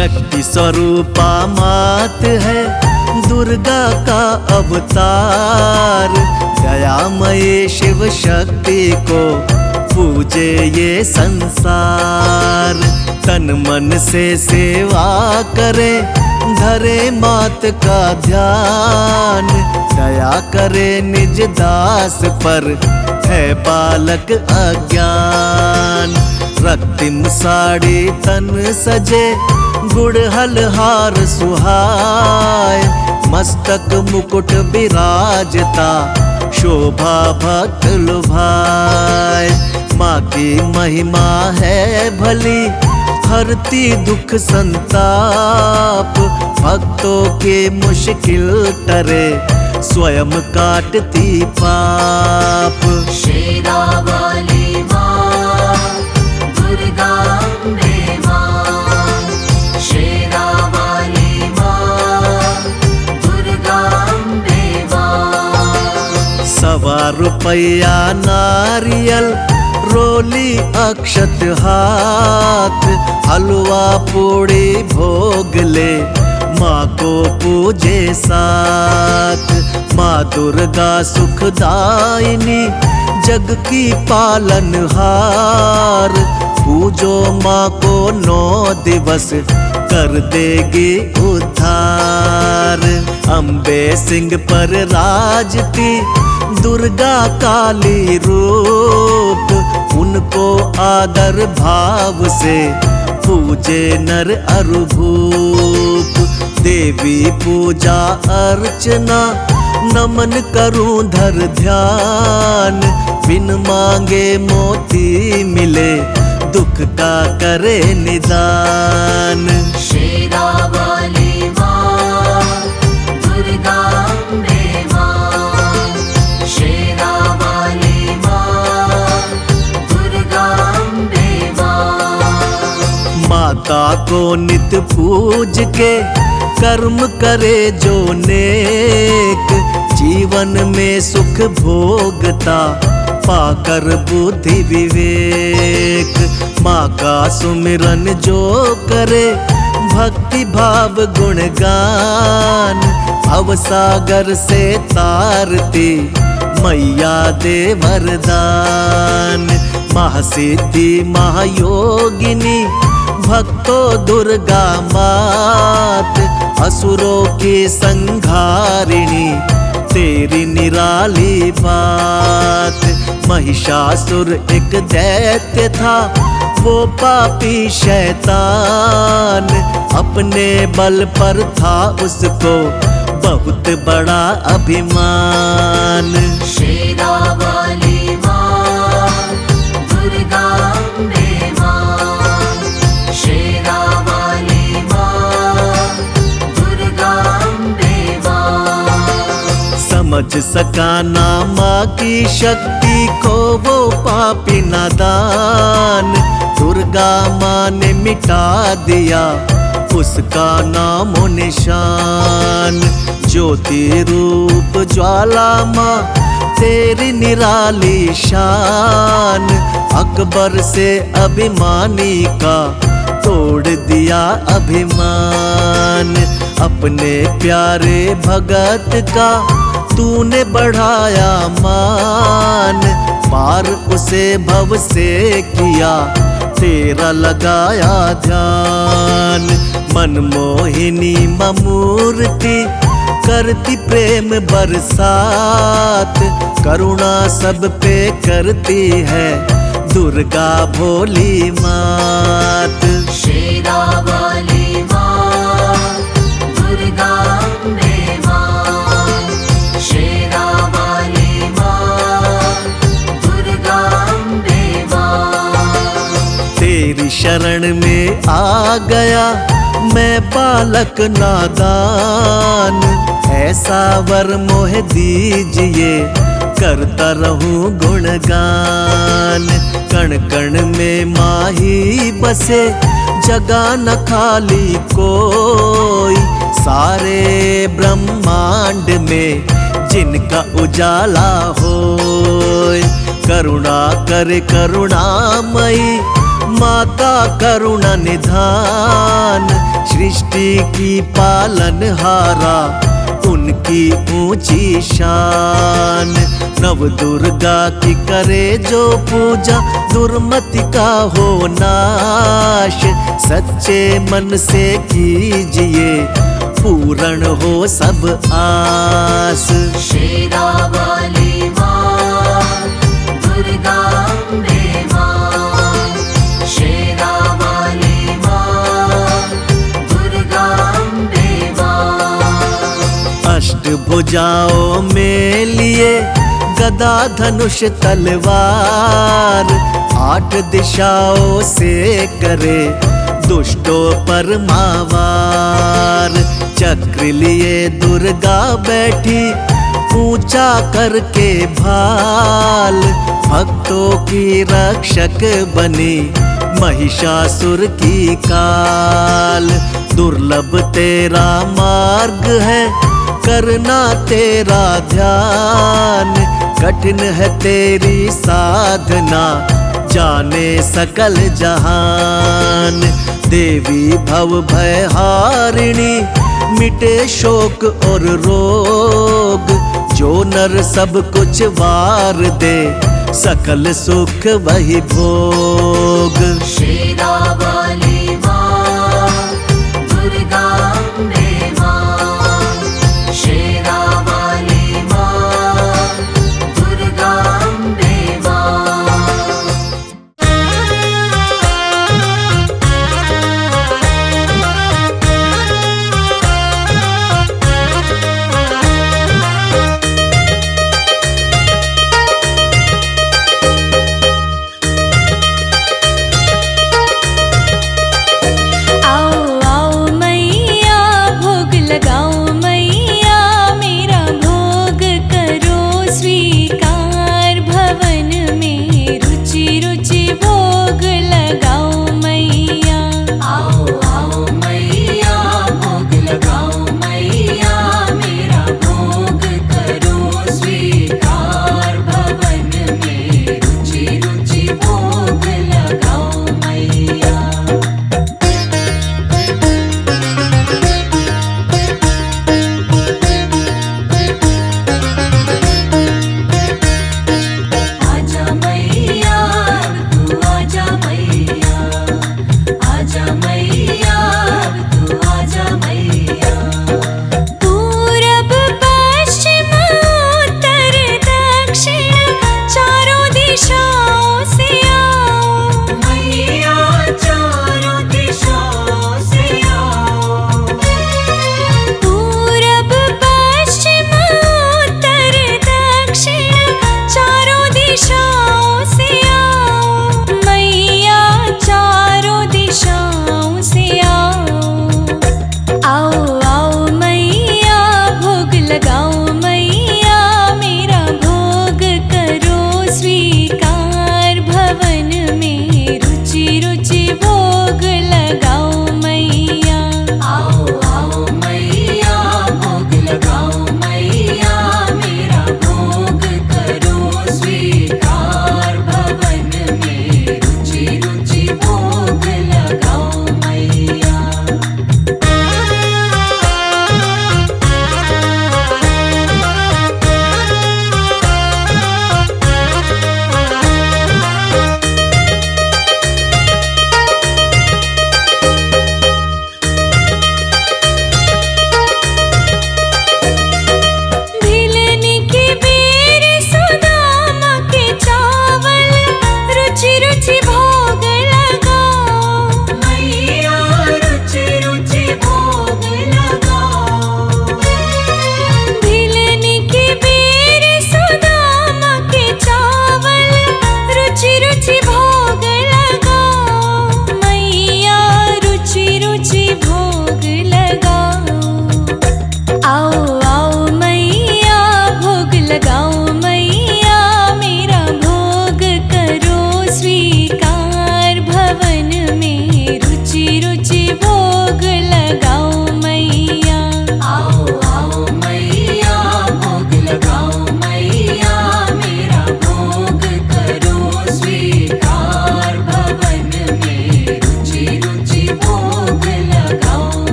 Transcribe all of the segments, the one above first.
शक्ति स्वरूपा मात है दुर्गा का अवतार। दयामय शिव शक्ति को पूजे ये संसार। तन मन से सेवा करे धरे मात का ध्यान। दया करे निज दास पर है बालक अज्ञान। रक्तिम साड़ी तन सजे गुड़हल हार सुहाय। मस्तक मुकुट विराजता शोभा भक्त लुभाए। माँ की महिमा है भली हरती दुख संताप। भक्तों के मुश्किल टरे स्वयं काटती पाप। शेरावाली माँ दुर्गा अम्बे माँ। शेरावाली माँ दुर्गा अम्बे माँ। 1.25 रुपया नारियल रोली अक्षत हाथ। हलवा पूड़ी भोग ले माँ को पूजे साथ। माँ दुर्गा सुखदायिनी जग की पालनहार। पूजो माँ को 9 दिवस कर देगी उद्धार। अम्बे सिंह पर राजती दुर्गा काली रूप। उनको आदर भाव से पूजे नर अरु भूप। देवी पूजा अर्चना नमन करूं धर ध्यान। बिन मांगे मोती मिले दुख का करे निदान। शेरावाली माँ दुर्गा अम्बे माँ। शेरावाली माँ दुर्गा अम्बे माँ। माता को नित पूज के कर्म करे जो नेक। जीवन में सुख भोगता पाकर बुद्धि विवेक। माँ का सुमिरन जो करे भक्ति भाव गुणगान। भवसागर से तारती मैया दे वरदान। महासिद्धि महायोगिनी भक्तों दुर्गा मात। असुरों की संघारिणी तेरी निराली बात। महिषासुर एक दैत्य था वो पापी शैतान। अपने बल पर था उसको बहुत बड़ा अभिमान। शेरावाली माँ दुर्गा अम्बे माँ। शेरावाली माँ दुर्गा अम्बे माँ। समझ सका ना माँ की शक्ति को वो पापी नादान। दुर्गा माँ ने मिटा दिया उसका नामो निशान। ज्योति रूप ज्वाला माँ तेरी निराली शान। अकबर से अभिमानी का तोड़ दिया अभिमान। अपने प्यारे भगत का तूने बढ़ाया मान। पार उसे भव से किया तेरा लगाया ध्यान। मनमोहिनी ममूर्ति करती प्रेम बरसात। करुणा सब पे करती है दुर्गा भोली मात। शेरावाली माँ दुर्गा अम्बे माँ। शेरावाली माँ दुर्गा अम्बे माँ। तेरी शरण में आ गया मैं बालक नादान। ऐसा वर मोह दीजिए करता रहूं गुणगान। कण कण में माही बसे जगह न खाली कोई। सारे ब्रह्मांड में जिनका उजाला होय। करुणा करे करुणामयी माता करुणा निधान, सृष्टि की पालनहारा, उनकी ऊंची शान। नव दुर्गा की करे जो पूजा, दुर्मति का हो नाश। सच्चे मन से कीजिए, पूर्ण हो सब आस। शेरा वाली माँ, दुर्गा अम्बे माँ। शेरा वाली माँ, दुर्गा अम्बे माँ। अष्टभुजाओं में लिए गदा धनुष तलवार, 8 दिशाओं से करे दुष्टों पर मावार। चक्र लिए दुर्गा बैठी, ऊंचा करके भाल। भक्तों की रक्षक बनी, महिषासुर की काल। दुर्लभ तेरा मार्ग है, करना तेरा ध्यान। कठिन है तेरी साधना, जाने सकल जहान। देवी भव भय हारिणी, मिटे शोक और रोग। जो नर सब कुछ वार दे, सकल सुख वही भोग। शेरा वाली माँ, दुर्गा अम्बे माँ। शेरा वाली माँ, दुर्गा अम्बे माँ।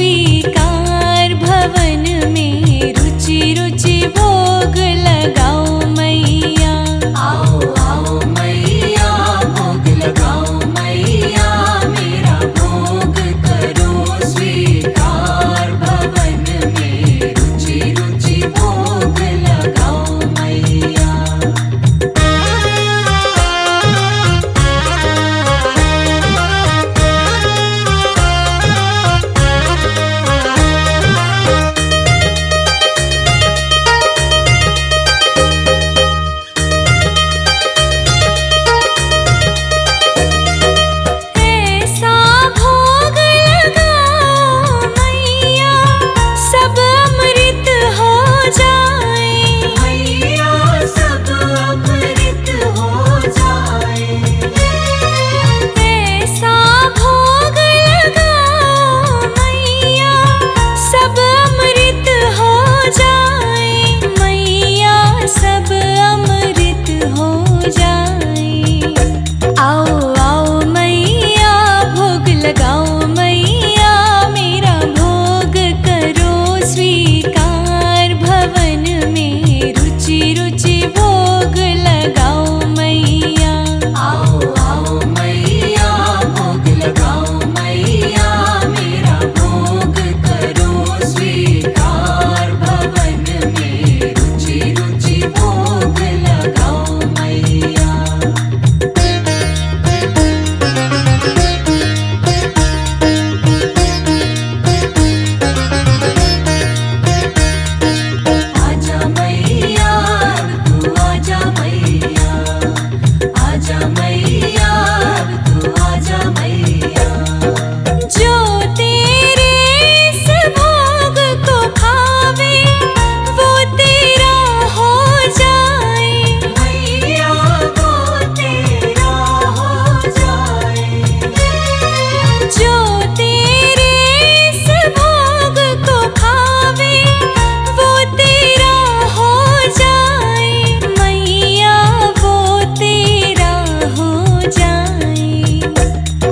स्वीकार भवन में रुचि रुचि भोग लगाओ मैया। आओ आओ मैया भोग लगाओ मैया, मेरा भोग करो स्वीकार भवन में रुचि रुचि भोग लगाओ मैया। ऐसा भोग लगाओ मैया सब अमृत हो जाए। मैया सब अमृत हो जाए। ऐसा भोग लगाओ मैया सब अमृत हो जाए। मैया सब अमृत हो जाए। आओ आओ मैया भोग लगाओ मैया, मेरा भोग करो स्वीकार भवन में रुचि रुचि भोग लगाओ मैया। आओ आओ मैया भोग लगाओ मैया, मेरा भोग करो स्वीकार भवन में रुचि रुचि भोग लगाओ मैया। आजा मैया तू आजा मैया, आजा मैया तू आजा मैया। जो तेरे इस भोग को खावे वो तेरा हो जाए। मैया वो तेरा हो जाए। जो तेरे इस भोग को खावे वो तेरा हो जाए। मैया वो तेरा हो जाए।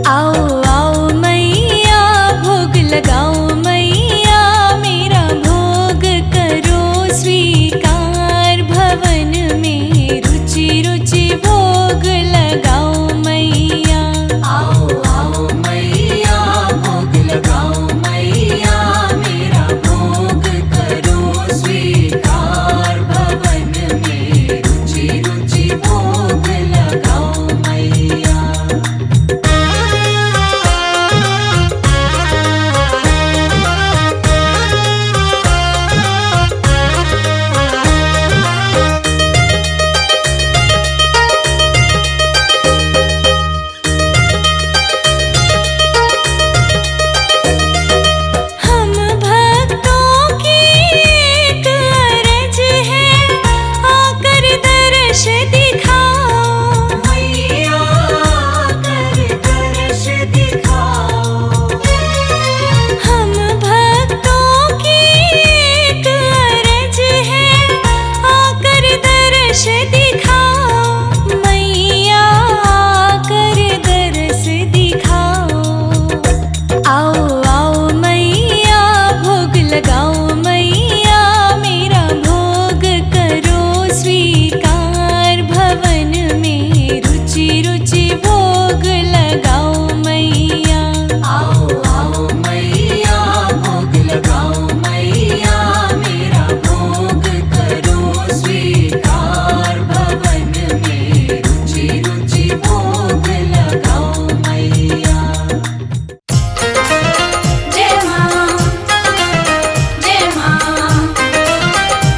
आओ आओ मैया भोग लगाओ मैया, मेरा भोग करो स्वीकार भवन में रुचि रुचि भोग लगाओ मैया। आओ आओ मैया भोग लगाओ मैया, मेरा भोग करो स्वीकार भवन में रुचि रुचि भोग लगाओ मैया। हम भक्तों की एक अर्ज है, आकर दर्श दिखाओ। मैया कर दर्श दिखाओ। हम भक्तों की एक अर्ज है, आकर दर्श दिखाओ। मैया आकर दर्श दिखाओ। आओ आओ मैया भोग लगाओ मैया, मेरा भोग करो स्वीकार भवन में रुचि रुचि भोग लगाओ मैया। आओ आओ मैया भोग लगाओ मैया, मेरा भोग करो स्वीकार भवन में रुचि रुचि भोग लगाओ मैया। जय मां जय मां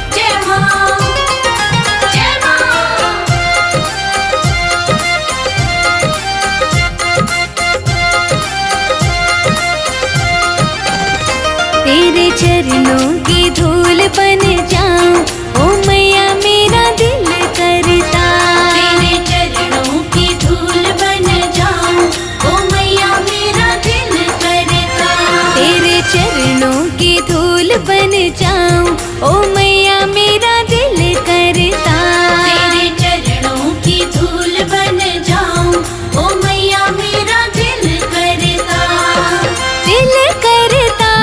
जय मां जय मां। तेरे चरणों की धूल बन जाऊं ओ मैया मेरा दिल करता। तेरे चरणों की धूल बन जाऊं ओ मैया मेरा दिल करता। तेरे चरणों की धूल बन जाऊं ओ मैया मेरा दिल करता। तेरे चरणों की धूल बन जाऊं ओ मैया मेरा दिल करता। दिल करता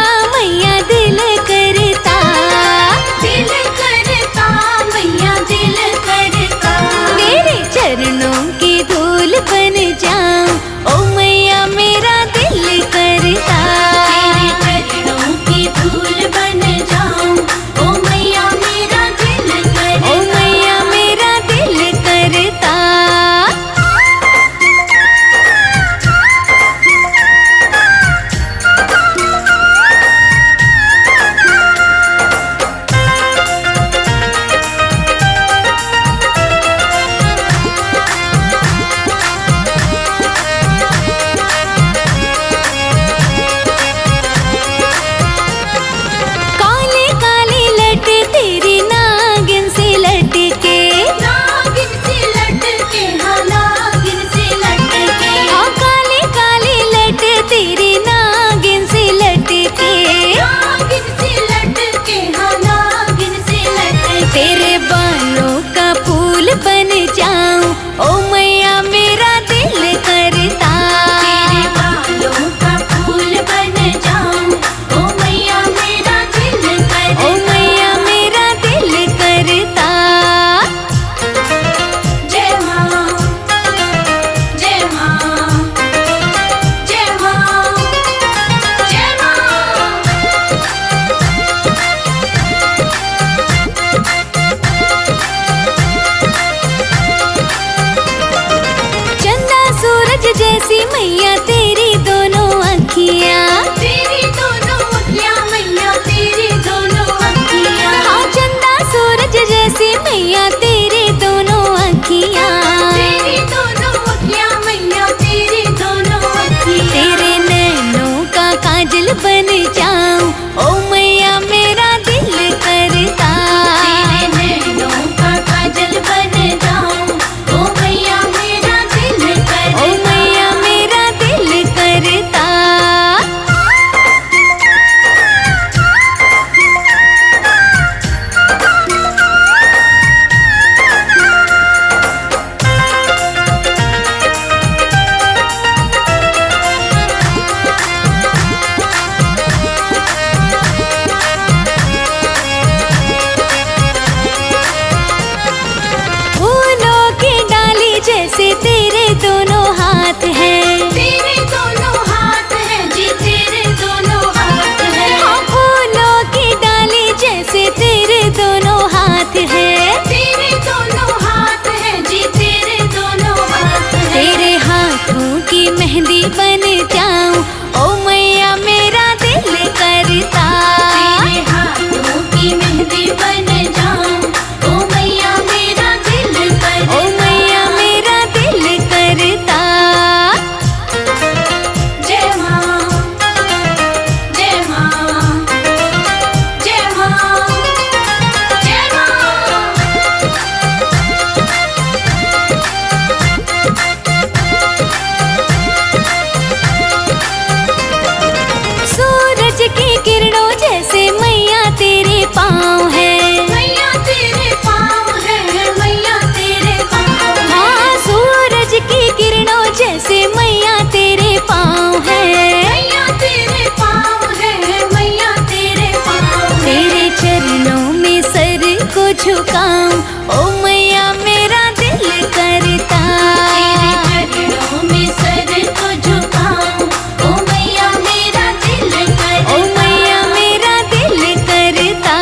झुकाऊं, ओ मैया मेरा दिल करता। तेरे चरणों में सर को झुकाऊं, ओ मैया मेरा दिल करता। ओ मैया मेरा दिल करता।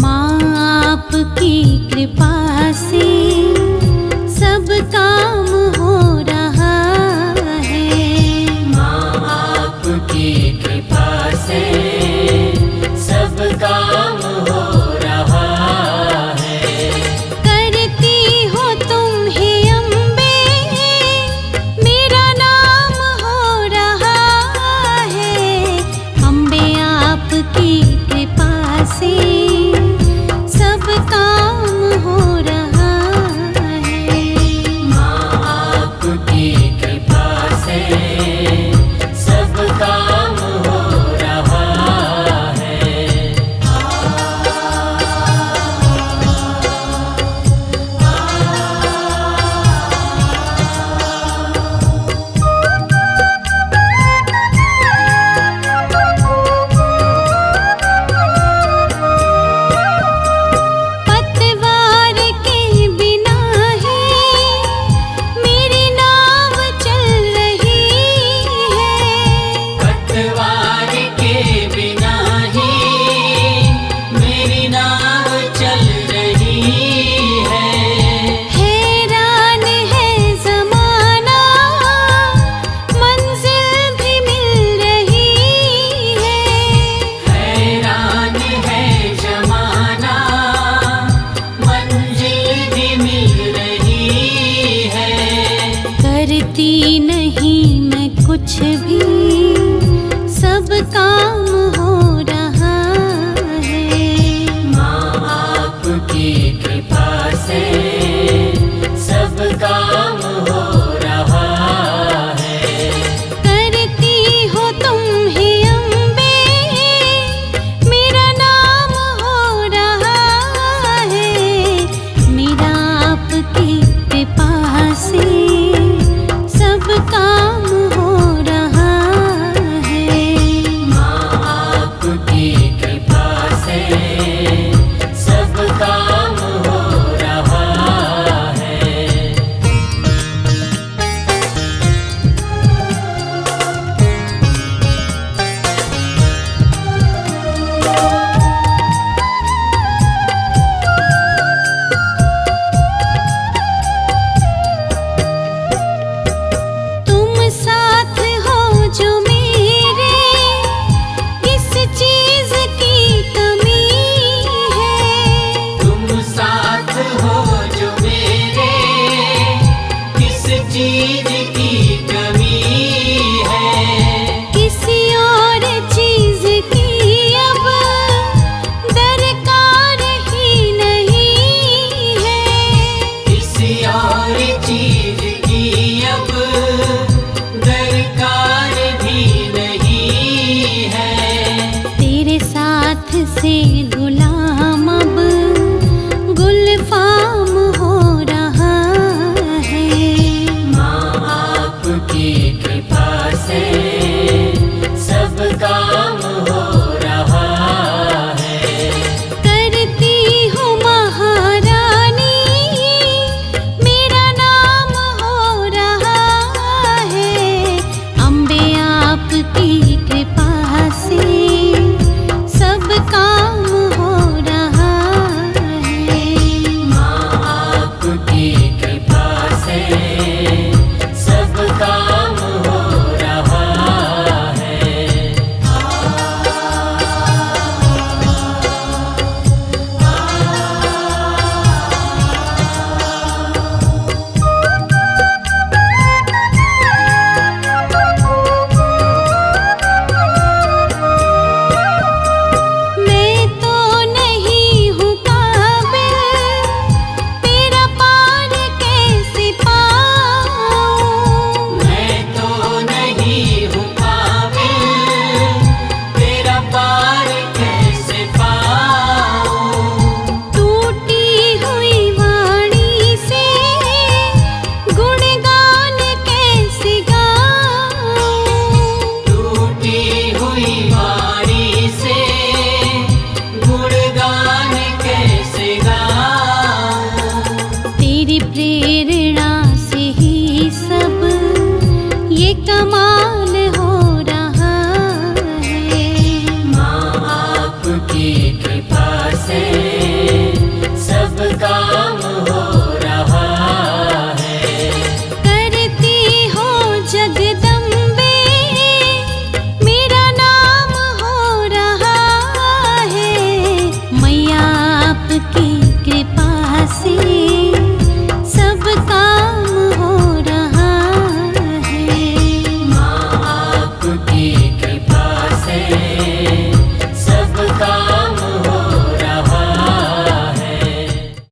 माँ आपकी कृपा से सब काम हो रहा है। माँ आपकी कृपा से सब काम हो रहा है। करती हो तुम हे अम्बे, मेरा नाम हो रहा है। अम्बे आपकी कृपा से सब काम हो रहा है। माँ आपकी कृपा से सब काम हो रहा है। पतवार के बिना ही मेरी नाव चल रही है। पतवार के बिना ही मेरी नाव चल रही है। हैरान है ज़माना, मंजिल भी मिल रही है। हैरान है जमाना, मंजिल भी मिल रही है। करती नहीं मैं कुछ भी, सब काम हो रहा है। माँ आपकी कृपा से सब काम हो रहा है। करती हो तुम हे अम्बे, मेरा नाम हो रहा है। मेरा आपकी कृपा से सब काम हो रहा है। माँ आपकी कृपा से सब काम हो रहा है। तुम साथ हो जो मेरे, किस चीज की कमी है। तुम साथ हो जो मेरे, किस चीज की कमी है। किसी और चीज की अब दरकार ही नहीं है। किसी और चीज की अब दरकार भी नहीं है। तेरे साथ से गुलाम अब गुलफाम हो रहा है। माँ आपकी कृपा से सब काम हो रहा है। करती हूँ महारानी, मेरा नाम हो रहा है। अम्बे आपकी कृपा से सब काम समा